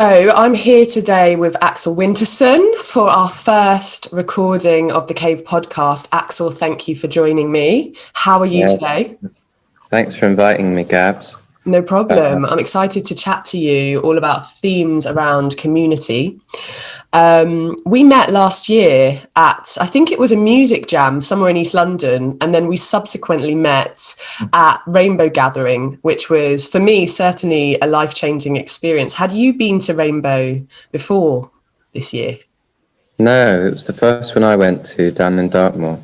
So I'm here today with Axle Winterson for our first recording of the Cave podcast. Axel, thank you for joining me. How are you Yeah, today? thanks for inviting me, Gabs. No Uh, problem. I'm excited to chat to you all about themes around community. We met last year at, I think it was a music jam somewhere in East London, and then we subsequently met at Rainbow Gathering, which was, for me, certainly a life-changing experience. Had you been to Rainbow before this year? no, it was the first one I went to down in Dartmoor.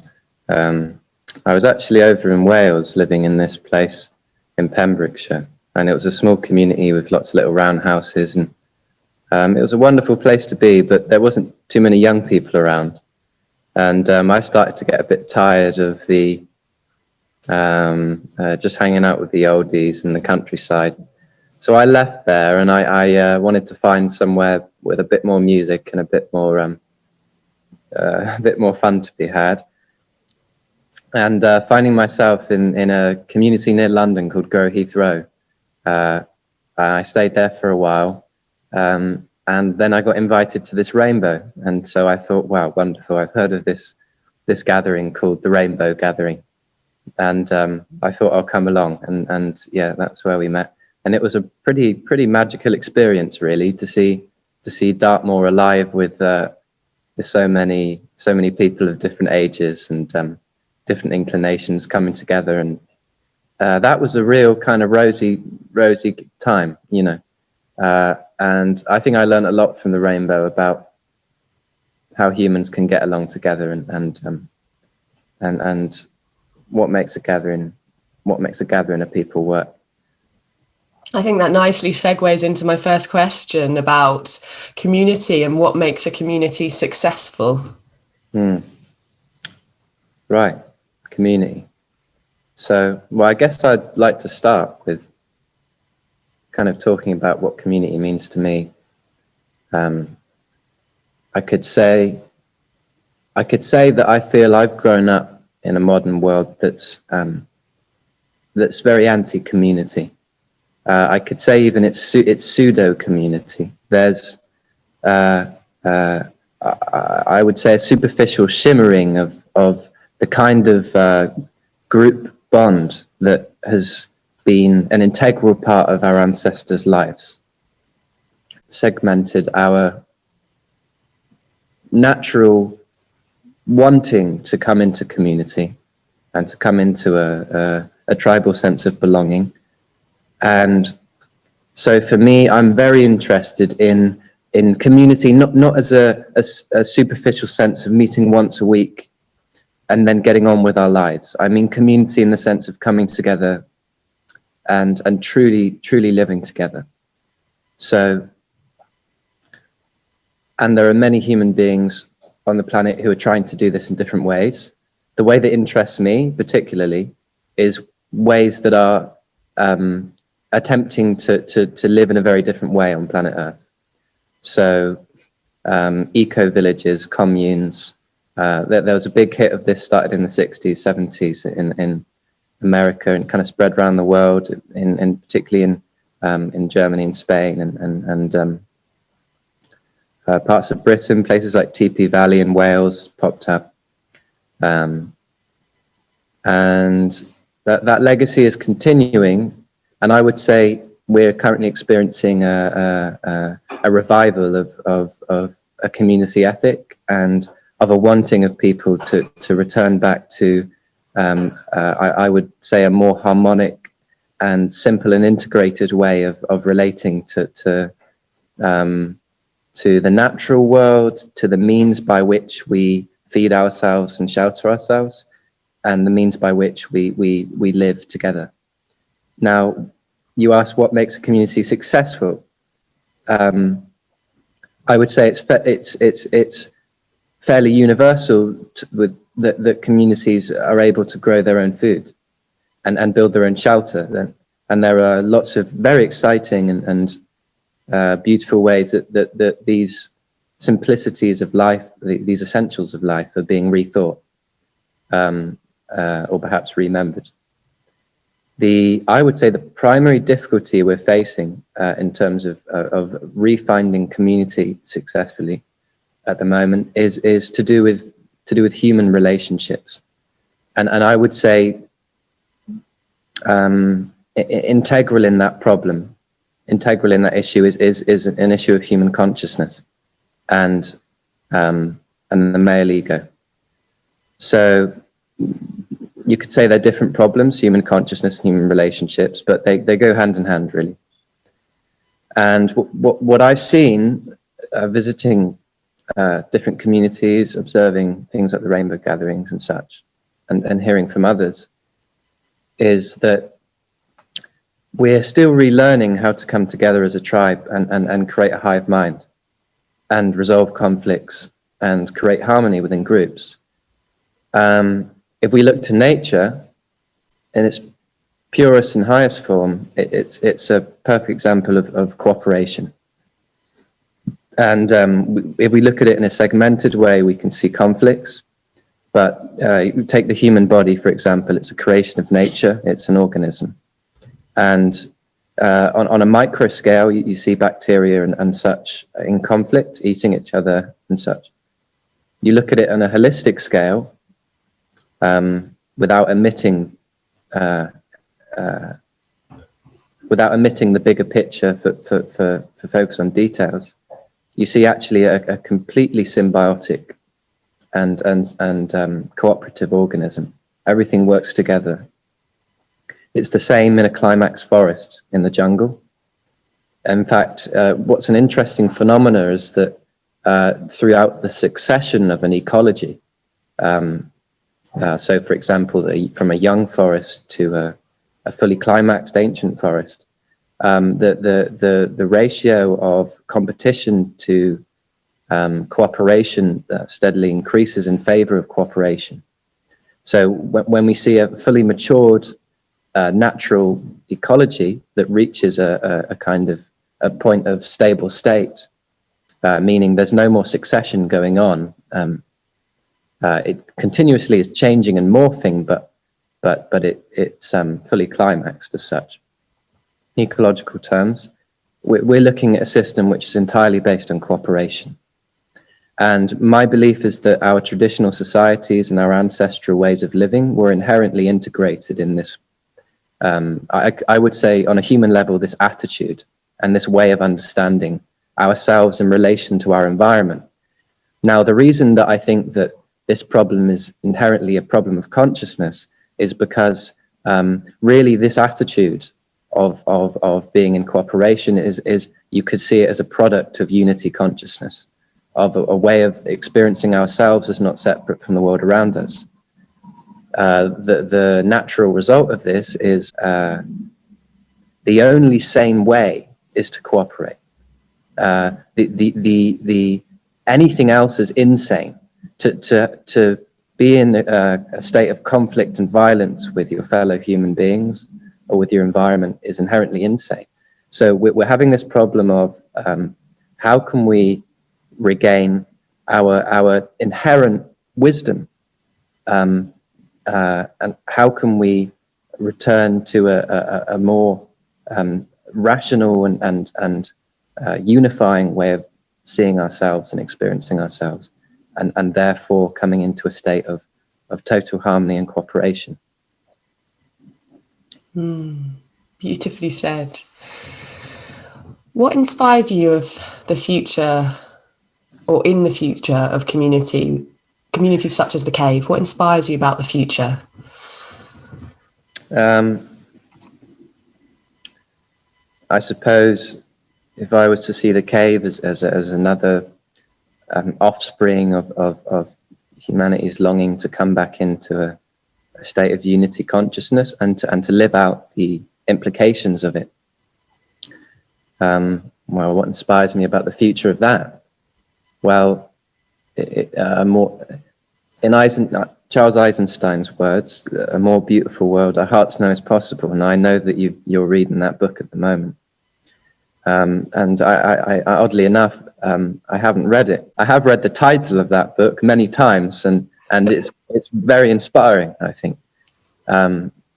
Um, I was actually over in Wales living in this place in Pembrokeshire, and it was a small community with lots of little round houses, and it was a wonderful place to be, but there wasn't too many young people around. And I started to get a bit tired of the just hanging out with the oldies in the countryside. So I left there, and I wanted to find somewhere with a bit more music and a bit more fun to be had. And finding myself in a community near London called Grow Heathrow. I stayed there for a while, and then I got invited to this rainbow. And so I thought, wow, wonderful! I've heard of this gathering called the Rainbow Gathering, and I thought I'll come along. And yeah, that's where we met. And it was a pretty magical experience, really, to see Dartmoor alive with so many people of different ages and different inclinations coming together, and that was a real kind of rosy time, you know. And I think I learned a lot from the rainbow about how humans can get along together, and what makes a gathering of people work. I think that nicely segues into my first question about community and what makes a community successful. Right, community. So, well, I guess I'd like to start with kind of talking about what community means to me. I could say that I feel I've grown up in a modern world that's very anti-community. I could say even it's pseudo community. There's I would say a superficial shimmering of the kind of group bond that has been an integral part of our ancestors' lives, segmented our natural wanting to come into community and to come into a tribal sense of belonging. And so for me, I'm very interested in community, not as a superficial sense of meeting once a week and then getting on with our lives. I mean community in the sense of coming together and truly living together. So, and there are many human beings on the planet who are trying to do this in different ways. The way that interests me particularly is ways that are attempting to live in a very different way on planet Earth. So eco-villages, communes. There was a big hit of this, started in the 60s, 70s in America, and kind of spread around the world, in particularly in Germany and Spain and parts of Britain. Places like Teepee Valley in Wales popped up, and that legacy is continuing. And I would say we're currently experiencing a revival of a community ethic and of a wanting of people to return back to, I would say, a more harmonic and simple and integrated way of relating to the natural world, to the means by which we feed ourselves and shelter ourselves, and the means by which we live together. Now, you asked what makes a community successful. I would say it's fairly universal with that communities are able to grow their own food and build their own shelter. And there are lots of very exciting and beautiful ways that these simplicities of life, these essentials of life, are being rethought or perhaps remembered. I would say the primary difficulty we're facing in terms of refinding community successfully at the moment is to do with human relationships, and I would say integral in that problem, integral in that issue is an issue of human consciousness and the male ego. So you could say they're different problems, human consciousness and human relationships, but they go hand in hand, really. And what I've seen visiting different communities, observing things like the rainbow gatherings and such, and hearing from others, is that we're still relearning how to come together as a tribe and create a hive mind and resolve conflicts and create harmony within groups. If we look to nature in its purest and highest form, it's a perfect example of cooperation. And if we look at it in a segmented way, we can see conflicts. But you take the human body, for example, it's a creation of nature, it's an organism. And on a micro scale, you see bacteria and such in conflict, eating each other and such. You look at it on a holistic scale, without omitting the bigger picture for focus on details, you see actually a completely symbiotic and cooperative organism. Everything works together. It's the same in a climax forest in the jungle. In fact, what's an interesting phenomena is that throughout the succession of an ecology, so for example, from a young forest to a fully climaxed ancient forest, the ratio of competition to cooperation steadily increases in favor of cooperation. So when we see a fully matured natural ecology that reaches a kind of a point of stable state, meaning there's no more succession going on, it continuously is changing and morphing, but it's fully climaxed as such. In ecological terms, we're looking at a system which is entirely based on cooperation. And my belief is that our traditional societies and our ancestral ways of living were inherently integrated in this, I would say on a human level, this attitude and this way of understanding ourselves in relation to our environment. Now, the reason that I think that this problem is inherently a problem of consciousness is because really this attitude of being in cooperation is you could see it as a product of unity consciousness, of a way of experiencing ourselves as not separate from the world around us. The natural result of this is the only sane way is to cooperate. Anything else is insane. To be in a state of conflict and violence with your fellow human beings or with your environment is inherently insane. So we're having this problem of how can we regain our inherent wisdom, and how can we return to a more rational and unifying way of seeing ourselves and experiencing ourselves, and therefore coming into a state of total harmony and cooperation. Beautifully said. What inspires you of the future, or in the future of communities such as the Cave? What inspires you about the future? I suppose if I was to see the Cave as another offspring of humanity's longing to come back into a state of unity consciousness and to live out the implications of it. Well, what inspires me about the future of that? Well, Charles Eisenstein's words, a more beautiful world our hearts know is possible. And I know that you're reading that book at the moment. And I oddly enough, I haven't read it. I have read the title of that book many times, and it's very inspiring, I think.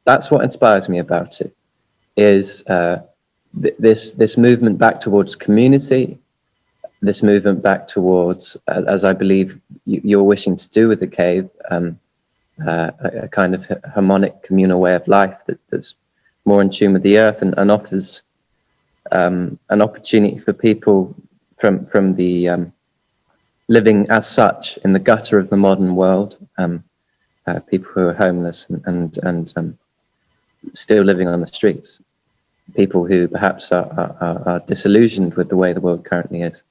that's what inspires me about it, is this movement back towards community, this movement back towards, as I believe you're wishing to do with the cave, a kind of harmonic communal way of life that's more in tune with the earth, and offers an opportunity for people from the living as such in the gutter of the modern world, people who are homeless and still living on the streets, people who perhaps are disillusioned with the way the world currently is.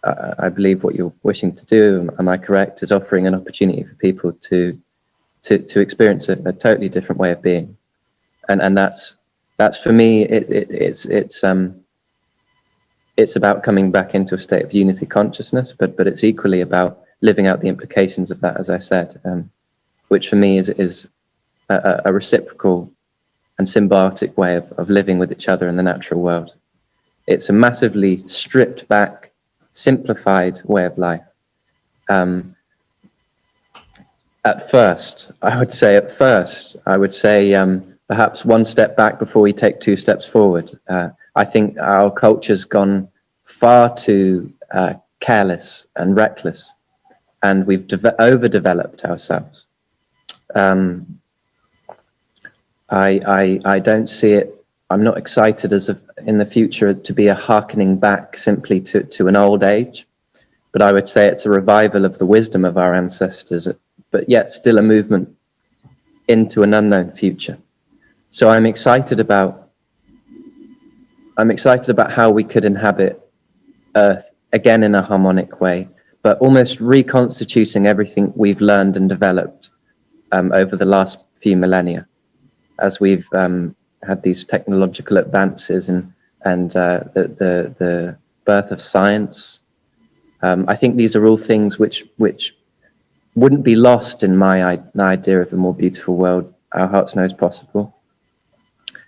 I believe what you're wishing to do, am I correct, is offering an opportunity for people to experience a totally different way of being, and that's for me. It's about coming back into a state of unity consciousness, but it's equally about living out the implications of that, as I said, which for me is a reciprocal and symbiotic way of living with each other in the natural world. It's a massively stripped back, simplified way of life. At first, I would say perhaps one step back before we take two steps forward. I think our culture's gone far too careless and reckless, and we've overdeveloped ourselves. I don't see it. I'm not excited in the future to be a hearkening back simply to an old age, but I would say it's a revival of the wisdom of our ancestors, but yet still a movement into an unknown future. So I'm excited about how we could inhabit Earth again in a harmonic way, but almost reconstituting everything we've learned and developed over the last few millennia, as we've had these technological advances and the birth of science. I think these are all things which wouldn't be lost in my idea of a more beautiful world our hearts know is possible.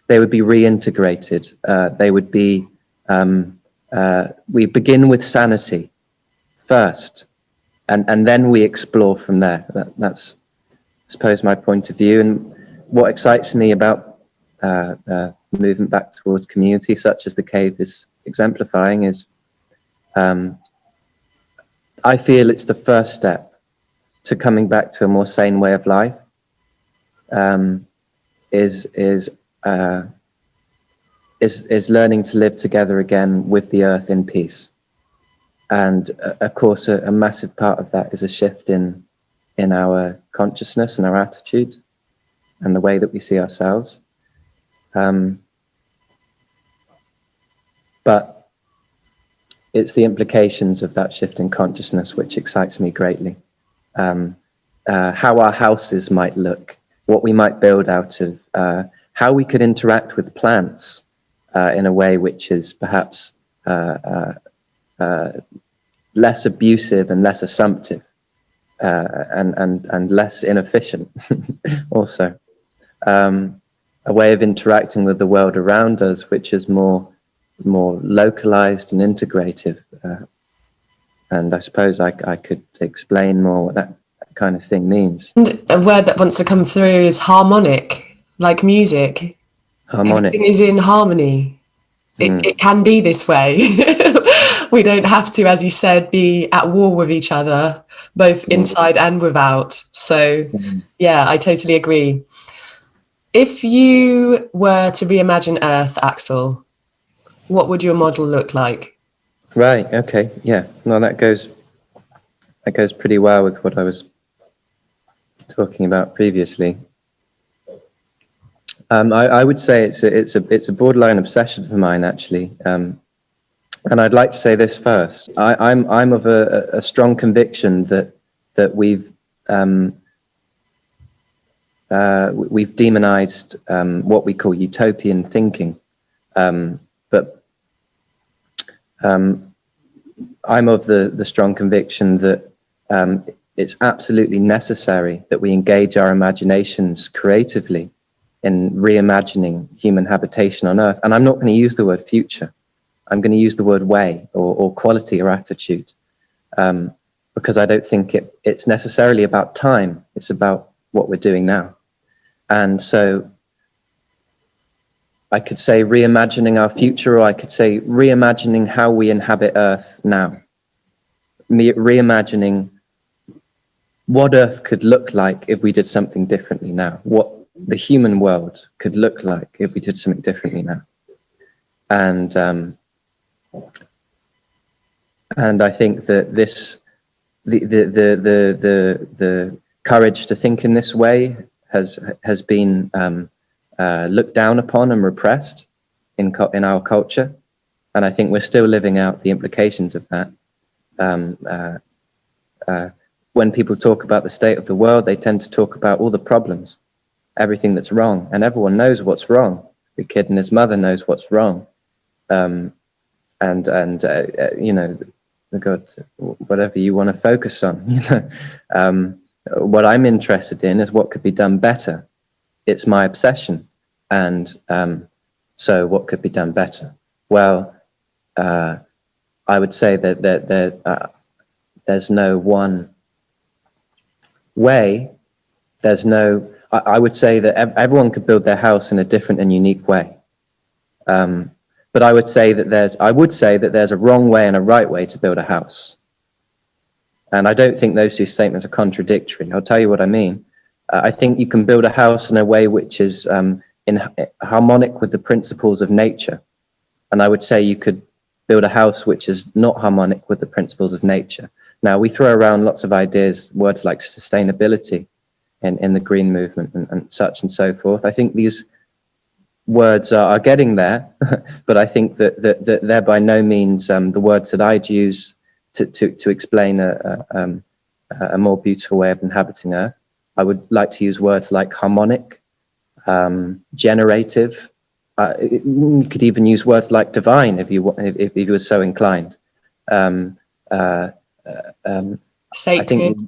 They would be reintegrated. They would be, we begin with sanity first, and then we explore from there. That's, I suppose, my point of view. And what excites me about movement back towards community, such as the cave is exemplifying, is I feel it's the first step to coming back to a more sane way of life. Is learning to live together again with the earth in peace, and of course a massive part of that is a shift in our consciousness and our attitude and the way that we see ourselves. But it's the implications of that shift in consciousness which excites me greatly. How our houses might look, what we might build out of, how we could interact with plants in a way which is perhaps less abusive and less assumptive, and less inefficient also. A way of interacting with the world around us which is more localized and integrative. And I suppose I could explain more what that kind of thing means. And a word that wants to come through is harmonic, like music. Harmonic. Everything is in harmony. It can be this way. We don't have to, as you said, be at war with each other, both inside and without. So, yeah, I totally agree. If you were to reimagine Earth, Axel, what would your model look like? Right. Okay. Yeah. No, that goes pretty well with what I was talking about previously. I would say it's a borderline obsession of mine, actually. And I'd like to say this first. I'm of a strong conviction that we've demonized what we call utopian thinking. But I'm of the strong conviction that it's absolutely necessary that we engage our imaginations creatively in reimagining human habitation on Earth. And I'm not going to use the word future. I'm going to use the word way or quality or attitude, because I don't think it's necessarily about time. It's about what we're doing now. And so I could say reimagining our future, or I could say reimagining how we inhabit Earth now. Reimagining what Earth could look like if we did something differently now. What the human world could look like if we did something differently now. And I think that the courage to think in this way has been looked down upon and repressed in our culture, and I think we're still living out the implications of that. When people talk about the state of the world, they tend to talk about all the problems, everything that's wrong, and everyone knows what's wrong. The kid and his mother knows what's wrong, you know, God, whatever you want to focus on. You know, what I'm interested in is what could be done better. It's my obsession, and so what could be done better? Well, I would say that there's no one way. There's no. I would say that everyone could build their house in a different and unique way. But I would say that there's a wrong way and a right way to build a house. And I don't think those two statements are contradictory. I'll tell you what I mean. I think you can build a house in a way which is in harmonic with the principles of nature. And I would say you could build a house which is not harmonic with the principles of nature. Now, we throw around lots of ideas, words like sustainability in the green movement and such and so forth. I think these words are getting there, but I think that they're by no means the words that I'd use to explain a more beautiful way of inhabiting Earth. I would like to use words like harmonic, generative. You could even use words like divine if you were so inclined. Sacred. I think,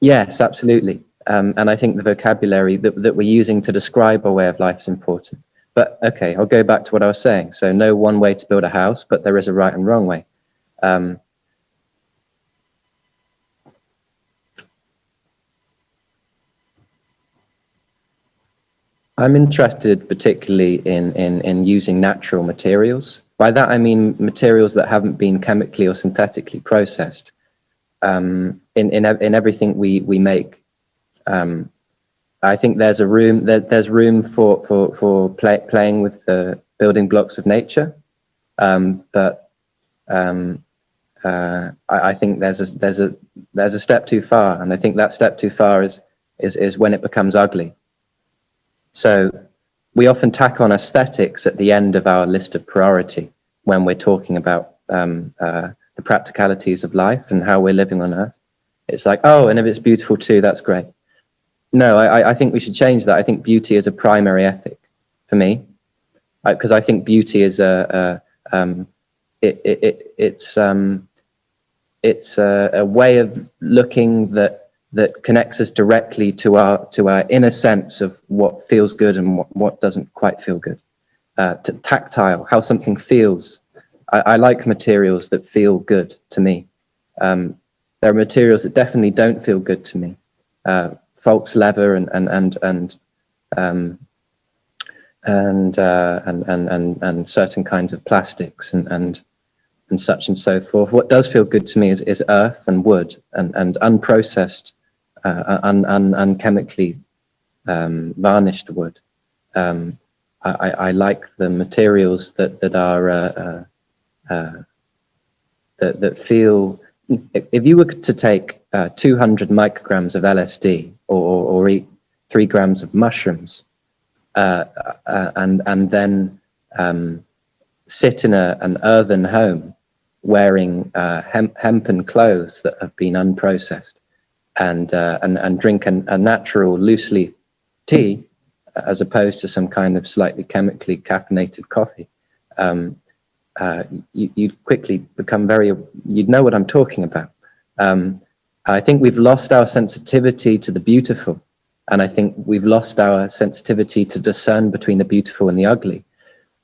yes, absolutely. And I think the vocabulary that we're using to describe our way of life is important. But okay, I'll go back to what I was saying. So no one way to build a house, but there is a right and wrong way. I'm interested particularly in using natural materials. By that I mean materials that haven't been chemically or synthetically processed in everything we make. I think there's room for playing with the building blocks of nature, but I think there's a step too far, and I think that step too far is when it becomes ugly. So we often tack on aesthetics at the end of our list of priority when we're talking about the practicalities of life and how we're living on Earth. It's like, oh, and if it's beautiful too, that's great. No, I think we should change that. I think beauty is a primary ethic for me, because I think beauty is it's a way of looking that connects us directly to our inner sense of what feels good and what doesn't quite feel good. To tactile, how something feels. I like materials that feel good to me. There are materials that definitely don't feel good to me. False leather and certain kinds of plastics and such and so forth. What does feel good to me is earth and wood and unprocessed, unchemically varnished wood. I like the materials that are that feel. If you were to take 200 micrograms of LSD or eat 3 grams of mushrooms and then sit in an earthen home wearing hempen clothes that have been unprocessed and drink a natural loose leaf tea as opposed to some kind of slightly chemically caffeinated coffee, you'd quickly become you'd know what I'm talking about. I think we've lost our sensitivity to the beautiful, and I think we've lost our sensitivity to discern between the beautiful and the ugly.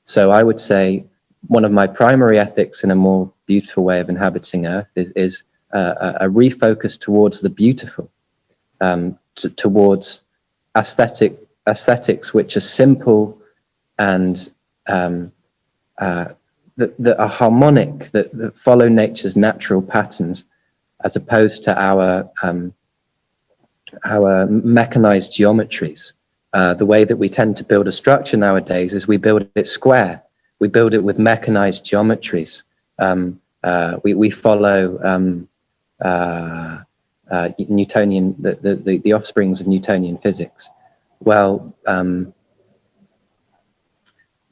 So I would say one of my primary ethics in a more beautiful way of inhabiting Earth is a refocus towards the beautiful, towards aesthetics which are simple and that are harmonic, that follow nature's natural patterns, as opposed to our mechanized geometries. The way that we tend to build a structure nowadays is we build it square. We build it with mechanized geometries. We follow Newtonian, the offsprings of Newtonian physics. Well,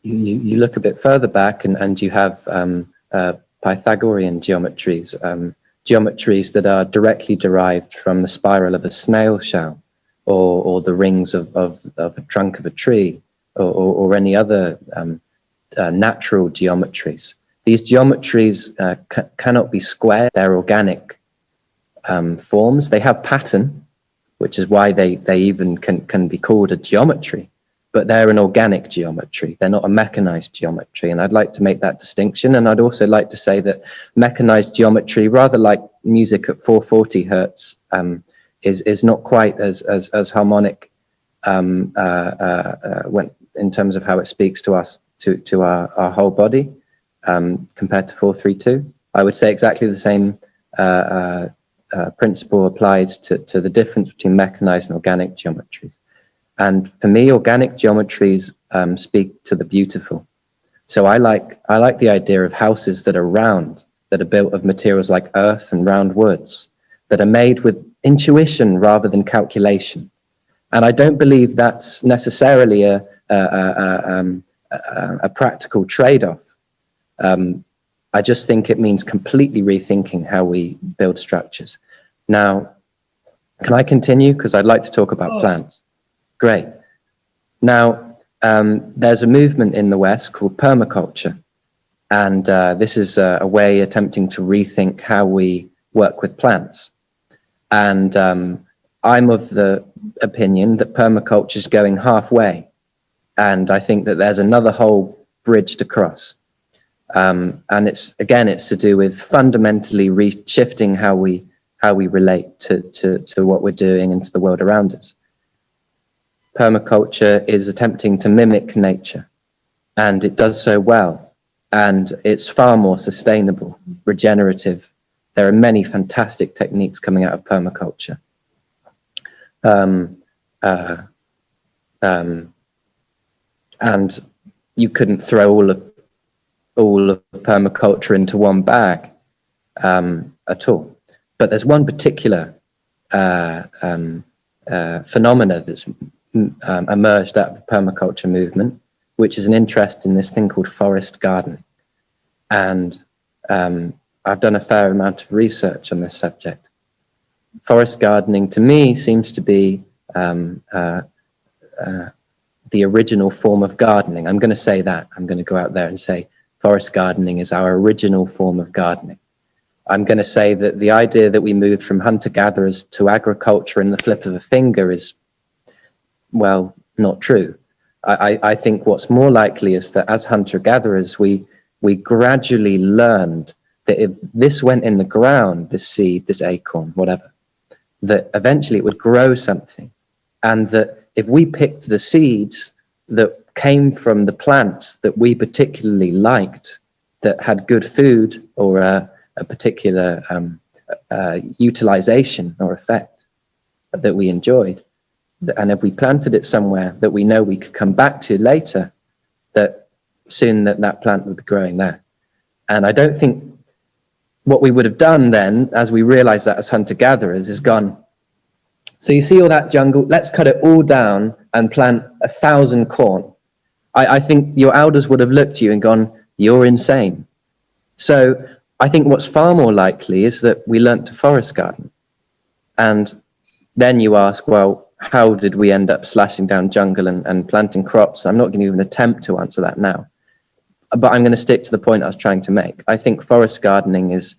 you look a bit further back and you have Pythagorean geometries, geometries that are directly derived from the spiral of a snail shell, or the rings of a trunk of a tree, or any other natural geometries. These geometries cannot be square. They're organic forms. They have pattern, which is why they even can be called a geometry, but they're an organic geometry. They're not a mechanized geometry. And I'd like to make that distinction. And I'd also like to say that mechanized geometry, rather like music at 440 hertz, is not quite as harmonic when in terms of how it speaks to us, to our whole body, compared to 432. I would say exactly the same principle applies to the difference between mechanized and organic geometries. And for me, organic geometries speak to the beautiful. So I like the idea of houses that are round, that are built of materials like earth and round woods, that are made with intuition rather than calculation. And I don't believe that's necessarily a practical trade-off. I just think it means completely rethinking how we build structures. Now, can I continue? Because I'd like to talk about plants. Great. Now, there's a movement in the West called permaculture. And this is a way attempting to rethink how we work with plants. And I'm of the opinion that permaculture is going halfway. And I think that there's another whole bridge to cross. And it's to do with fundamentally shifting how we relate to what we're doing and to the world around us. Permaculture is attempting to mimic nature, and it does so well. And it's far more sustainable, regenerative. There are many fantastic techniques coming out of permaculture. And you couldn't throw all of permaculture into one bag at all. But there's one particular phenomena that's emerged out of the permaculture movement, which is an interest in this thing called forest gardening. And I've done a fair amount of research on this subject. Forest gardening, to me, seems to be the original form of gardening. I'm going to say that. I'm going to go out there and say forest gardening is our original form of gardening. I'm going to say that the idea that we moved from hunter-gatherers to agriculture in the flip of a finger is, well, not true. I think what's more likely is that as hunter-gatherers, we gradually learned that if this went in the ground, this seed, this acorn, whatever, that eventually it would grow something. And that if we picked the seeds that came from the plants that we particularly liked, that had good food or a particular utilization or effect that we enjoyed, and if we planted it somewhere that we know we could come back to later, that soon that plant would be growing there. And I don't think what we would have done then, as we realized that as hunter-gatherers, is gone, so you see all that jungle, let's cut it all down and plant 1,000 corn. I think your elders would have looked at you and gone, you're insane. So I think what's far more likely is that we learnt to forest garden. And then you ask, well, how did we end up slashing down jungle and planting crops? I'm not going to even attempt to answer that now. But I'm going to stick to the point I was trying to make. I think forest gardening is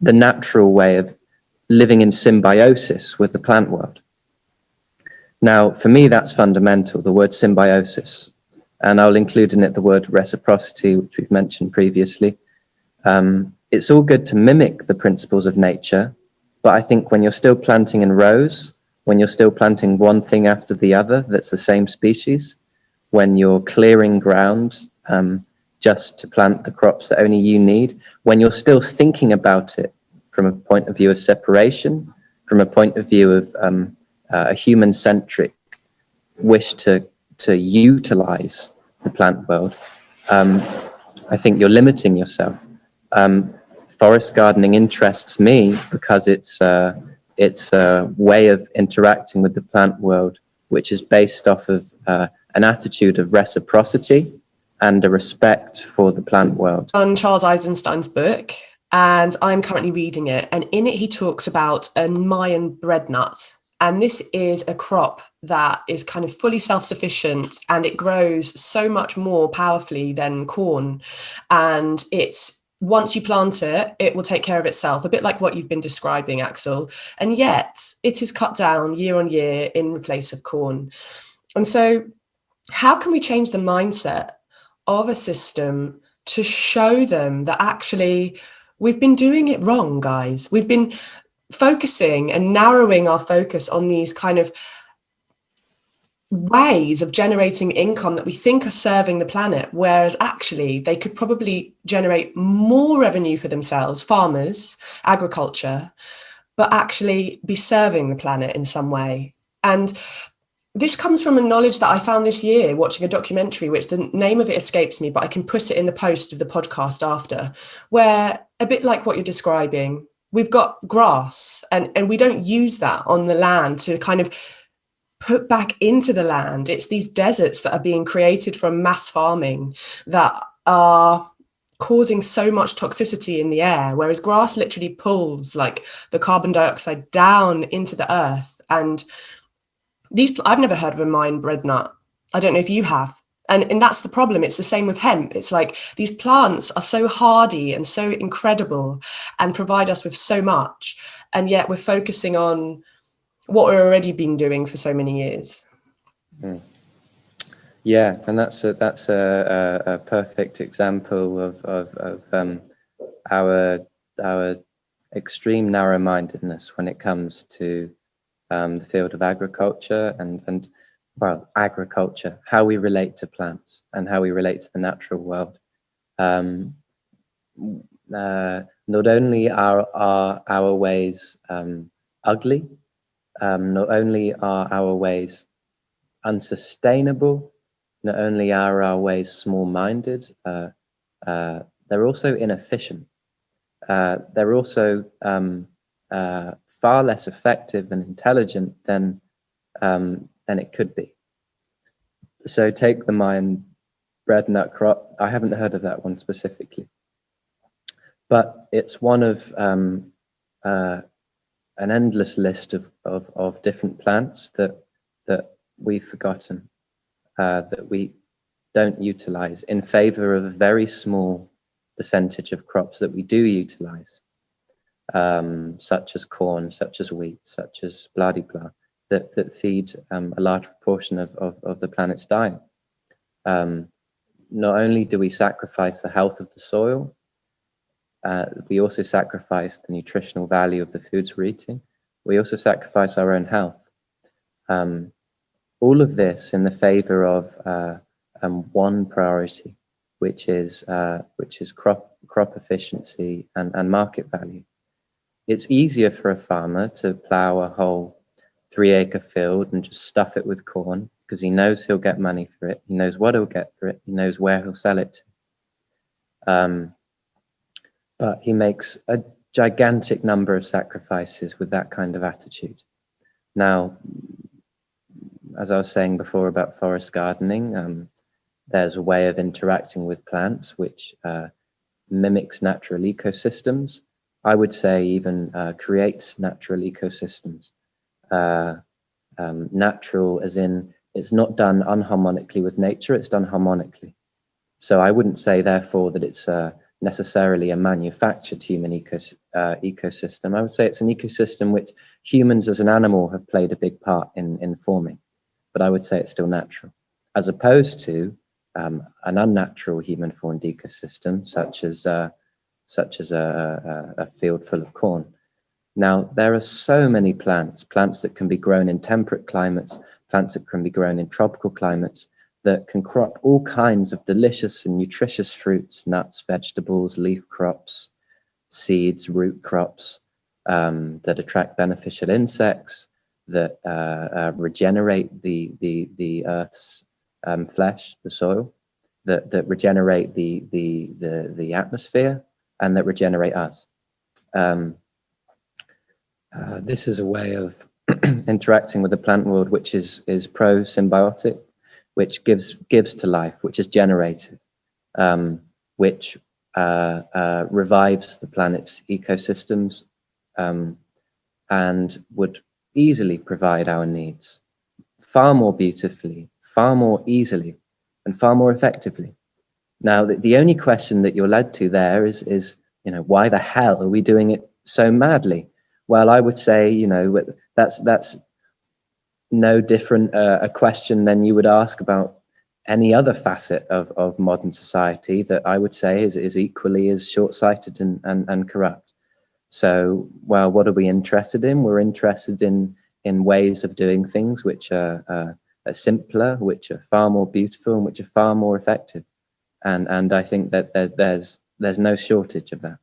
the natural way of living in symbiosis with the plant world. Now, for me, that's fundamental, the word symbiosis. And I'll include in it the word reciprocity, which we've mentioned previously. It's all good to mimic the principles of nature, but I think when you're still planting in rows when you're still planting one thing after the other that's the same species, when you're clearing ground just to plant the crops that only you need, when you're still thinking about it from a point of view of separation, from a point of view of a human-centric wish to utilize the plant world, I think you're limiting yourself. Forest gardening interests me because it's a way of interacting with the plant world which is based off of an attitude of reciprocity and a respect for the plant world. On Charles Eisenstein's book, and I'm currently reading it, and in it he talks about a Mayan bread nut. And this is a crop that is kind of fully self-sufficient, and it grows so much more powerfully than corn. And it's, once you plant it, it will take care of itself, a bit like what you've been describing, Axel. And yet it is cut down year on year in place of corn. And so how can we change the mindset of a system to show them that actually we've been doing it wrong, guys? We've been focusing and narrowing our focus on these kind of ways of generating income that we think are serving the planet, whereas actually they could probably generate more revenue for themselves, farmers, agriculture, but actually be serving the planet in some way. And this comes from a knowledge that I found this year watching a documentary, which the name of it escapes me, but I can put it in the post of the podcast after, where, a bit like what you're describing, we've got grass and we don't use that on the land to kind of put back into the land. It's these deserts that are being created from mass farming that are causing so much toxicity in the air, whereas grass literally pulls like the carbon dioxide down into the earth. And these, I've never heard of a Mayan bread nut. I don't know if you have. And that's the problem. It's the same with hemp. It's like these plants are so hardy and so incredible and provide us with so much. And yet we're focusing on what we've already been doing for so many years. Mm. Yeah, and that's a perfect example of our extreme narrow-mindedness when it comes to the field of agriculture and well, agriculture, how we relate to plants and how we relate to the natural world. Not only are our ways ugly, not only are our ways unsustainable, not only are our ways small-minded, they're also inefficient. They're also far less effective and intelligent than it could be. So take the Mayan bread nut crop. I haven't heard of that one specifically, but it's one of an endless list of different plants that we've forgotten, that we don't utilize in favor of a very small percentage of crops that we do utilize, such as corn, such as wheat, such as blah-de-blah, that feed a large proportion of the planet's diet. Not only do we sacrifice the health of the soil, we also sacrifice the nutritional value of the foods we're eating. We also sacrifice our own health. All of this in the favor of one priority, which is crop efficiency and market value. It's easier for a farmer to plow a whole 3-acre field and just stuff it with corn because he knows he'll get money for it. He knows what he'll get for it. He knows where he'll sell it to. But he makes a gigantic number of sacrifices with that kind of attitude. Now, as I was saying before about forest gardening, there's a way of interacting with plants which mimics natural ecosystems. I would say even creates natural ecosystems. Natural as in it's not done unharmonically with nature, it's done harmonically. So I wouldn't say therefore that it's necessarily a manufactured human ecosystem. I would say it's an ecosystem which humans as an animal have played a big part in forming, but I would say it's still natural, as opposed to an unnatural human-formed ecosystem, such as a field full of corn. Now, there are so many plants that can be grown in temperate climates, plants that can be grown in tropical climates, that can crop all kinds of delicious and nutritious fruits, nuts, vegetables, leaf crops, seeds, root crops, that attract beneficial insects, that regenerate the earth's flesh, the soil, that regenerate the atmosphere, and that regenerate us. This is a way of interacting with the plant world which is pro-symbiotic, which gives to life, which is generative, which revives the planet's ecosystems, and would easily provide our needs far more beautifully, far more easily, and far more effectively. Now, the only question that you're led to there is, you know, why the hell are we doing it so madly? Well, I would say, you know, that's no different a question than you would ask about any other facet of modern society that I would say is equally as short-sighted and corrupt. So, well, what are we interested in? We're interested in ways of doing things which are simpler, which are far more beautiful, and which are far more effective. And I think that there's no shortage of that.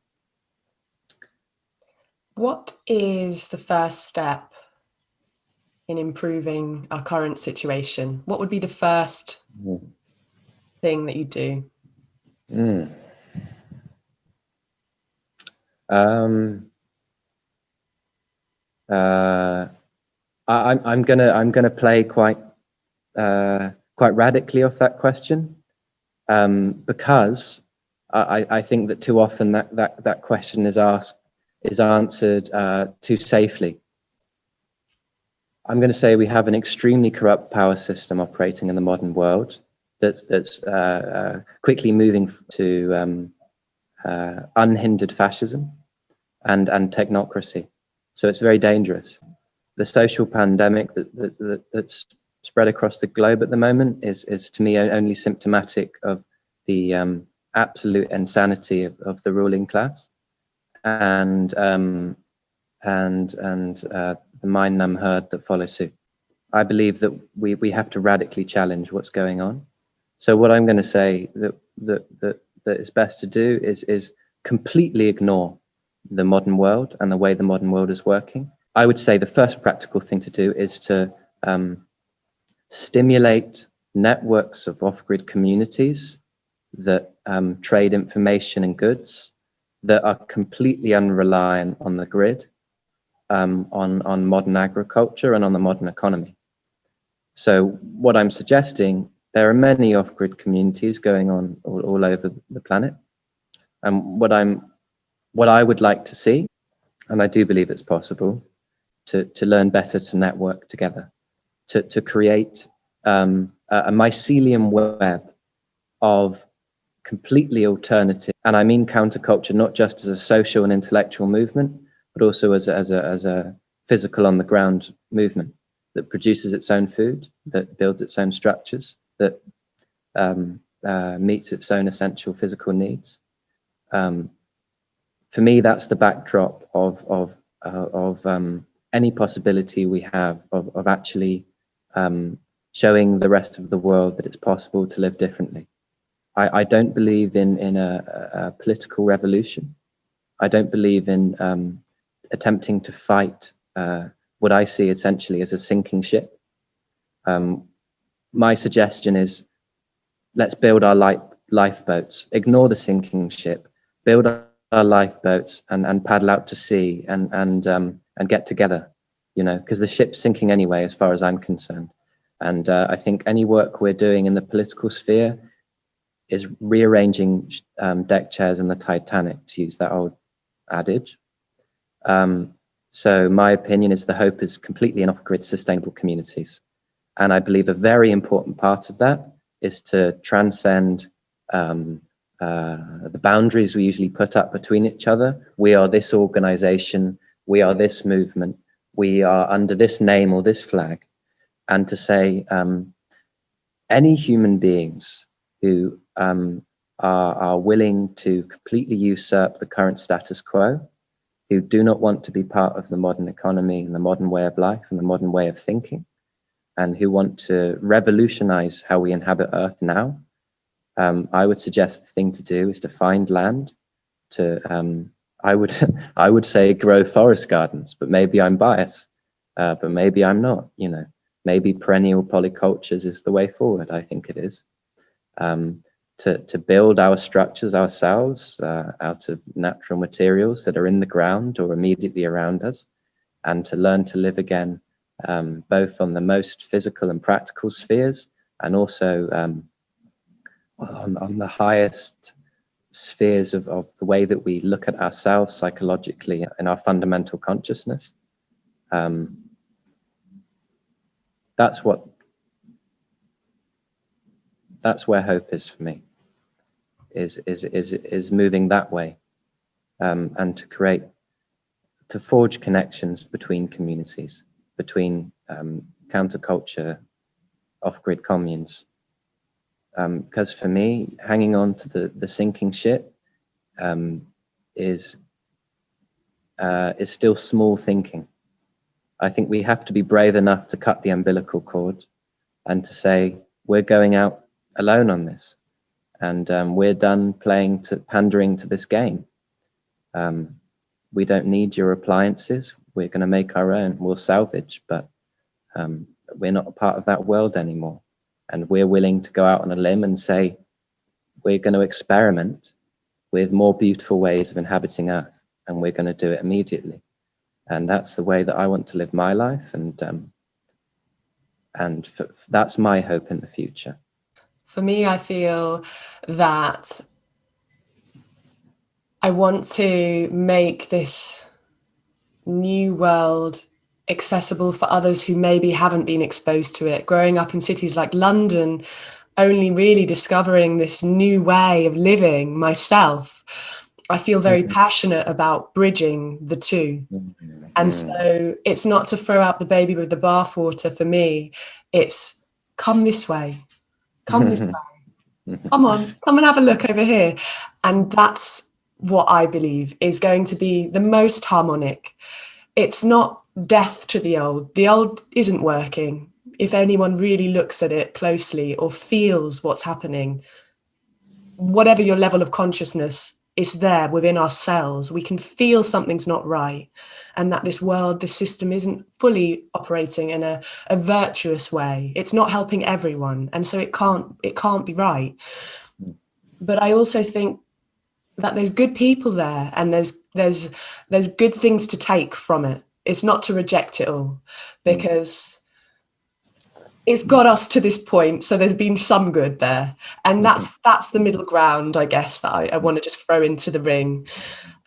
What is the first step in improving our current situation? What would be the first thing that you do? I'm gonna play quite radically off that question, because I think that too often that question is answered too safely. I'm going to say we have an extremely corrupt power system operating in the modern world that's quickly moving to unhindered fascism and technocracy. So it's very dangerous. The social pandemic that's spread across the globe at the moment is to me only symptomatic of the absolute insanity of the ruling class and the mind-numb herd that follows suit. I believe that we have to radically challenge what's going on. So what I'm going to say that is best to do is completely ignore the modern world and the way the modern world is working. I would say the first practical thing to do is to stimulate networks of off-grid communities that trade information and goods that are completely unreliant on the grid, on modern agriculture and on the modern economy. So what I'm suggesting, there are many off-grid communities going on all over the planet. And what I would like to see, and I do believe it's possible, to learn better to network together, to create a mycelium web of completely alternative, and I mean counterculture, not just as a social and intellectual movement, but also as a physical on the ground movement that produces its own food, that builds its own structures, that meets its own essential physical needs. For me, that's the backdrop of any possibility we have of actually showing the rest of the world that it's possible to live differently. I don't believe in a political revolution. I don't believe in attempting to fight what I see essentially as a sinking ship. My suggestion is, let's build our lifeboats, ignore the sinking ship, build our lifeboats and paddle out to sea and get together, you know, because the ship's sinking anyway, as far as I'm concerned. And I think any work we're doing in the political sphere is rearranging deck chairs in the Titanic, to use that old adage. So my opinion is the hope is completely in off-grid sustainable communities. And I believe a very important part of that is to transcend the boundaries we usually put up between each other. We are this organization, we are this movement, we are under this name or this flag. And to say any human beings who are willing to completely usurp the current status quo who do not want to be part of the modern economy and the modern way of life and the modern way of thinking, and who want to revolutionize how we inhabit Earth now, I would suggest the thing to do is to find land to, I would, I would say grow forest gardens, but maybe I'm biased, but maybe I'm not, you know, maybe perennial polycultures is the way forward. I think it is. To build our structures ourselves out of natural materials that are in the ground or immediately around us, and to learn to live again, both on the most physical and practical spheres, and also on the highest spheres of the way that we look at ourselves psychologically in our fundamental consciousness. That's where hope is for me, is moving that way, and to forge connections between communities, between counterculture, off-grid communes. Because for me, hanging on to the sinking ship is still small thinking. I think we have to be brave enough to cut the umbilical cord and to say, we're going out alone on this, and we're done pandering to this game. We don't need your appliances. We're going to make our own. We'll salvage, but we're not a part of that world anymore. And we're willing to go out on a limb and say, we're going to experiment with more beautiful ways of inhabiting Earth, and we're going to do it immediately. And that's the way that I want to live my life, and that's my hope in the future. For me, I feel that I want to make this new world accessible for others who maybe haven't been exposed to it. Growing up in cities like London, only really discovering this new way of living myself, I feel very passionate about bridging the two. And so it's not to throw out the baby with the bathwater for me. It's come this way, come this way. Come on, come and have a look over here. And that's what I believe is going to be the most harmonic. It's not death to the old. The old isn't working. If anyone really looks at it closely or feels what's happening, whatever your level of consciousness is there within our cells, we can feel something's not right, and that this world, this system isn't fully operating in a virtuous way. It's not helping everyone, and so it can't be right. But I also think that there's good people there, and there's good things to take from it. It's not to reject it all, because it's got us to this point, so there's been some good there, and that's the middle ground, I guess, that I want to just throw into the ring.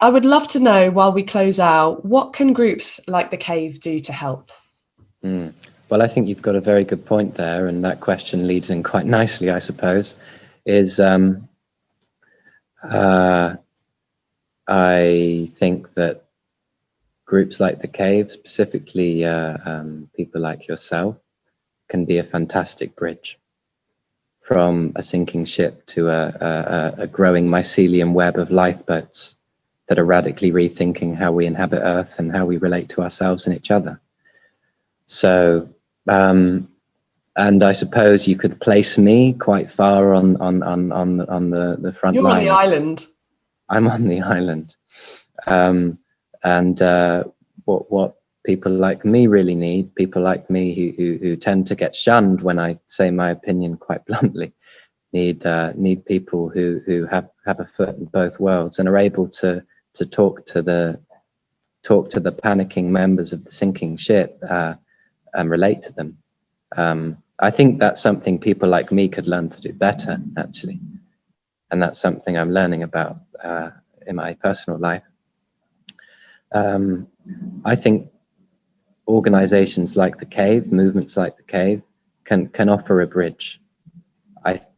I would love to know, while we close out, what can groups like The Cave do to help? Well, I think you've got a very good point there, and that question leads in quite nicely, I suppose, is I think that groups like The Cave, specifically people like yourself, can be a fantastic bridge from a sinking ship to a growing mycelium web of lifeboats that are radically rethinking how we inhabit Earth and how we relate to ourselves and each other. So, and I suppose you could place me quite far on the front line. You're on the island. I'm on the island, and what people like me really need, people like me who tend to get shunned when I say my opinion quite bluntly, need people who have a foot in both worlds and are able to talk to the panicking members of the sinking ship and relate to them. I think that's something people like me could learn to do better, actually, and that's something I'm learning about in my personal life. I think organizations like The Cave, movements like The Cave, can offer a bridge.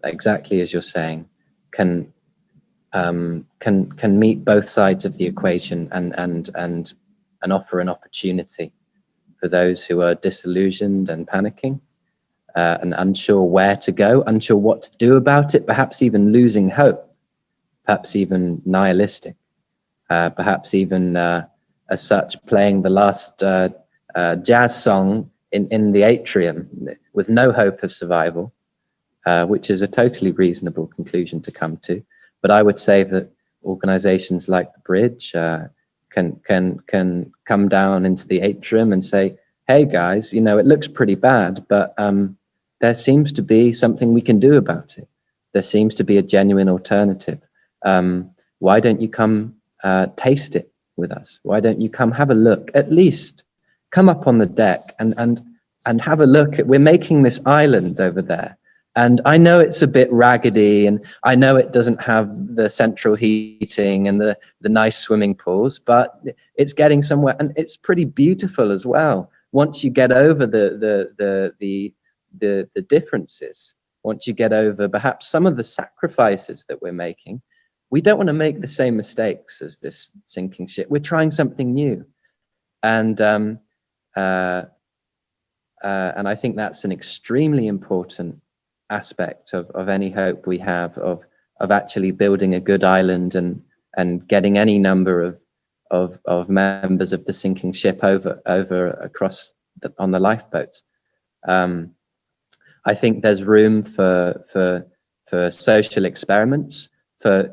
Exactly as you're saying, can meet both sides of the equation and offer an opportunity for those who are disillusioned and panicking and unsure where to go, unsure what to do about it, perhaps even losing hope, perhaps even nihilistic, perhaps even as such, playing the last jazz song in the atrium with no hope of survival, which is a totally reasonable conclusion to come to. But I would say that organizations like the Bridge can come down into the atrium and say, hey guys, it looks pretty bad, but there seems to be something we can do about it. There seems to be a genuine alternative. Why don't you come taste it with us? Why don't you come have a look? At least come up on the deck and have a look at, we're making this island over there. And I know it's a bit raggedy, and I know it doesn't have the central heating and the nice swimming pools, but it's getting somewhere, and it's pretty beautiful as well. Once you get over the differences, once you get over perhaps some of the sacrifices that we're making, we don't want to make the same mistakes as this sinking ship. We're trying something new, and I think that's an extremely important aspect of any hope we have of actually building a good island and getting any number of members of the sinking ship over across on the lifeboats. I think there's room for social experiments, for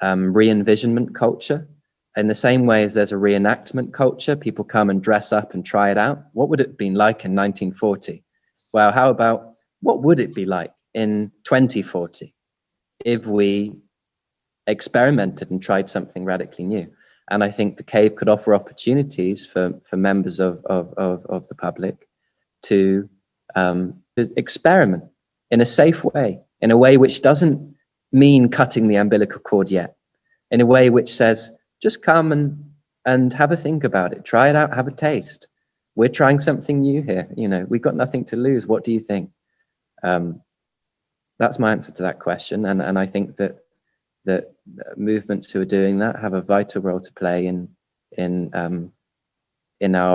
re-envisionment culture. In the same way as there's a reenactment culture, people come and dress up and try it out. What would it have been like in 1940? Well, how about what would it be like in 2040 if we experimented and tried something radically new? And I think the cave could offer opportunities for members of the public to experiment in a safe way, in a way which doesn't mean cutting the umbilical cord yet, in a way which says, just come and have a think about it, try it out, have a taste. We're trying something new here. We've got nothing to lose. What do you think? That's my answer to that question. And I think that movements who are doing that have a vital role to play in our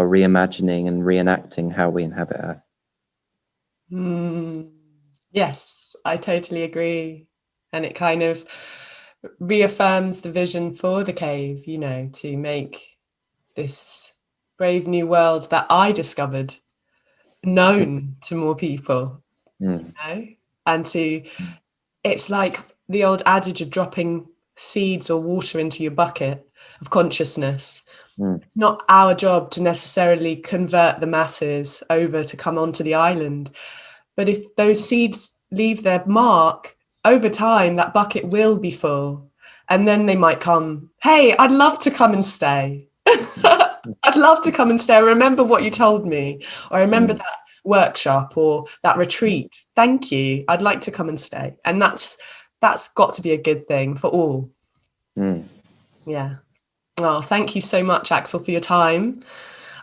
reimagining and reenacting how we inhabit Earth. Yes, I totally agree. And it kind of reaffirms the vision for the cave, to make this brave new world that I discovered known to more people, and it's like the old adage of dropping seeds or water into your bucket of consciousness. It's not our job to necessarily convert the masses over to come onto the island, but if those seeds leave their mark, over time that bucket will be full, and then they might come, hey, I'd love to come and stay. I'd love to come and stay. I remember what you told me, or I remember that workshop or that retreat. Thank you. I'd like to come and stay. And that's got to be a good thing for all. Yeah. Oh, thank you so much, Axel, for your time.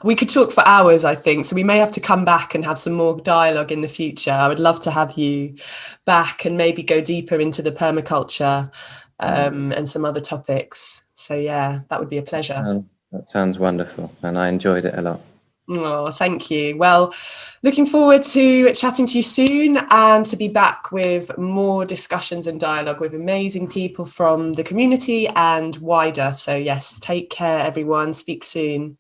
We could talk for hours, I think, so we may have to come back and have some more dialogue in the future. I would love to have you back and maybe go deeper into the permaculture and some other topics. So yeah, that would be a pleasure. That sounds wonderful, and I enjoyed it a lot. Oh, thank you. Well, looking forward to chatting to you soon and to be back with more discussions and dialogue with amazing people from the community and wider. So yes, take care, everyone. Speak soon.